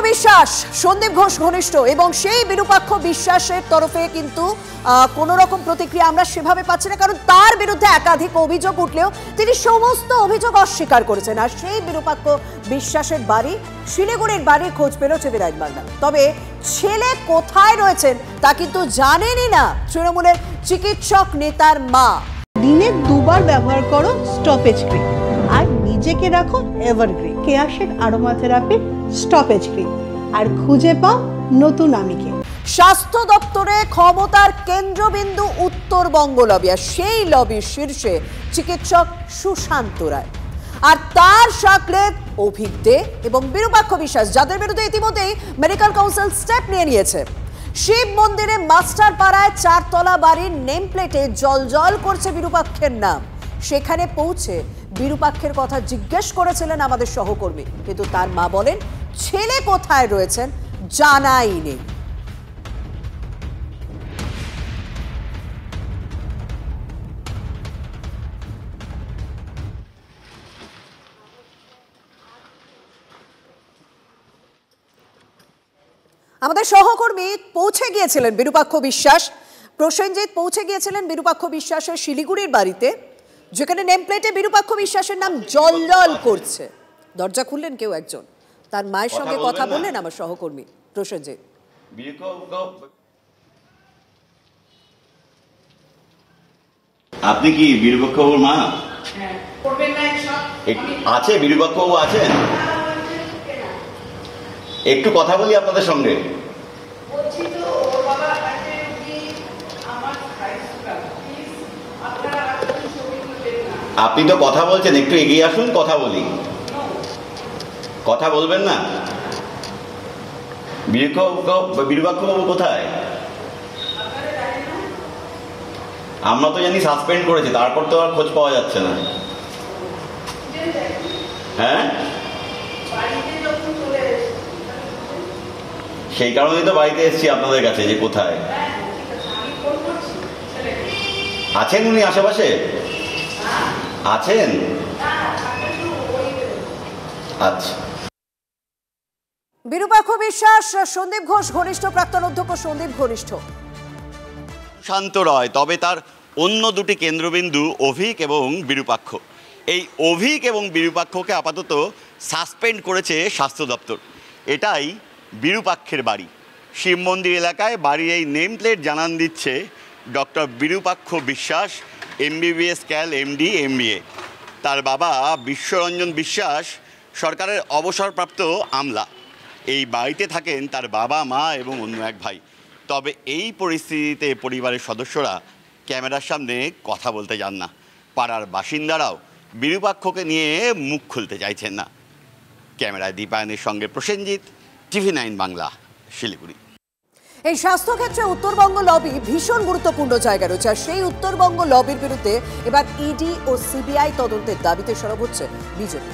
বিশ্বাস সন্দীপ ঘোষ ঘনিষ্ঠ এবং সেই বিরূপাক্ষ বিশ্বাসের তরফে কিন্তু কোনো রকম প্রতিক্রিয়া আমরা সেভাবে পাচ্ছি না, কারণ তার বিরুদ্ধে একাধিক অভিযোগ উঠলেও তিনি সমস্ত অভিযোগ অস্বীকার করেছেন। আর সেই বিরূপাক্ষ বিশ্বাসের বাড়ি শিলিগুড়ির বাড়ির খোঁজ পেল টিভি নাইন বাংলা। তবে ছেলে কোথায় রয়েছেন তা কিন্তু জানেনই না তৃণমূলের চিকিৎসক নেতার মা। দিনে দুবার ব্যবহার করো স্টপেজ ক্রিম আর নিজেকে রাখো evergreen Keya Seth aromatherapy stop age cream আর খুঁজে পাও নতুন আমিকে। স্বাস্থ্য দপ্তরে ক্ষমতার কেন্দ্রবিন্দু উত্তরবঙ্গ লবি, আর সেই লবির শীর্ষে চিকিৎসক সুশান্ত রায় আর তার সাকলে অভিক দে এবং বিরূপাক্ষ বিশ্বাস, যাদের বিরুদ্ধে ইতিমধ্যেই মেডিকেল কাউন্সিল স্টেপ নিয়ে নিয়েছে। শিব মন্দিরে মাস্টার পাড়ায় 4 তলা বাড়ির নেম প্লেটে জল করছে বিরূপাক্ষের নাম। সেখানে পৌঁছে বিরূপাক্ষের কথা জিজ্ঞেস করেছিলেন আমাদের সহকর্মী, কিন্তু তার মা বলেন ছেলে কোথায় রয়েছেন জানাই নেই। আমাদের সহকর্মী পৌঁছে গিয়েছিলেন বিরূপাক্ষ বিশ্বাস, প্রসেনজিৎ পৌঁছে গিয়েছিলেন বিরূপাক্ষ বিশ্বাসের শিলিগুড়ির বাড়িতে, যেখানে নেম প্লেটে বিরূপাক্ষ বিশ্বাসের নাম জল করছে। দরজা খুললেন কেউ একজন, তার মায়ের সঙ্গে কথা বললেন আমার সহকর্মী প্রসেনজিৎ। আপনি কি বিরূপাক্ষবাবুর মা? আছে বিরূপাক্ষবাবু আছেন? একটু কথা বলি আপনাদের সঙ্গে। আপনি তো কথা বলছেন, একটু এগিয়ে আসুন, কথা বলি। কথা বলবেন না? বিরূপাক্ষবাবু কোথায়? আমরা তো জানি সাসপেন্ড করেছে, তারপর তো আর খোঁজ পাওয়া যাচ্ছে না। হ্যাঁ, সেই কারণেই তো বাড়িতে এসেছি আপনাদের কাছে, যে কোথায় আছেন উনি। আশেপাশে আছেন? আচ্ছা। বিরূপাক্ষ বিশ্বাস সন্দীপ ঘোষ ঘনিষ্ঠ, প্রাক্তন অধ্যক্ষ সন্দীপ ঘনিষ্ঠ। শান্ত রয়, তবে তার অন্য দুটি কেন্দ্রবিন্দু অভিক এবং বিরূপাক্ষ। এই অভিক এবং বিরূপাক্ষকে আপাতত সাসপেন্ড করেছে স্বাস্থ্য দপ্তর। এটাই বিরূপাক্ষের বাড়ি। শিব মন্দির এলাকায় বাড়ির এই নেম প্লেট জানান দিচ্ছে ডক্টর বিরূপাক্ষ বিশ্বাস, MBBS ক্যাল, MD MBA। তার বাবা বিশ্বরঞ্জন বিশ্বাস সরকারের অবসরপ্রাপ্ত আমলা। এই বাড়িতে থাকেন তার বাবা, মা এবং অন্য এক ভাই। তবে এই পরিস্থিতিতে পরিবারের সদস্যরা ক্যামেরার সামনে কথা বলতে যান না। পাড়ার বাসিন্দারাও বিরূপাক্ষকে নিয়ে মুখ খুলতে চাইছেন না। ক্যামেরায় দীপায়নের সঙ্গে প্রসেনজিৎ, TV9 বাংলা, শিলিগুড়ি। এই স্বাস্থ্যক্ষেত্রে উত্তরবঙ্গ লবি ভীষণ গুরুত্বপূর্ণ জায়গা রয়েছে, আর সেই উত্তরবঙ্গ লবির বিরুদ্ধে এবার ED ও CBI তদন্তের দাবিতে সরব হচ্ছে বিজেপি।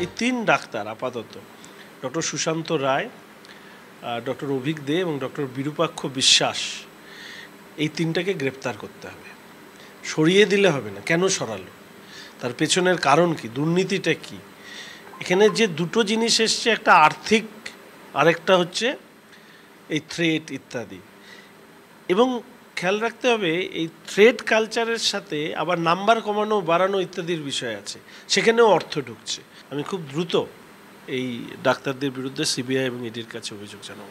এই 3 ডাক্তার আপাতত, ডক্টর সুশান্ত রায়, ডক্টর অভিক দে এবং ডক্টর বিরূপাক্ষ বিশ্বাস, এই 3টাকে গ্রেপ্তার করতে হবে। সরিয়ে দিলে হবে না। কেন সরালো? তার পেছনের কারণ কি? দুর্নীতিটা কি? এখানে যে দুটো জিনিস এসছে, একটা আর্থিক, আরেকটা হচ্ছে এই থ্রেট ইত্যাদি। এবং খেয়াল রাখতে হবে এই থ্রেট কালচারের সাথে আবার নাম্বার কমানো বাড়ানো ইত্যাদির বিষয় আছে, সেখানেও অর্থ ঢুকছে। আমি খুব দ্রুত এই ডাক্তারদের বিরুদ্ধে CBI এবং EDর কাছে অভিযোগ জানাবো।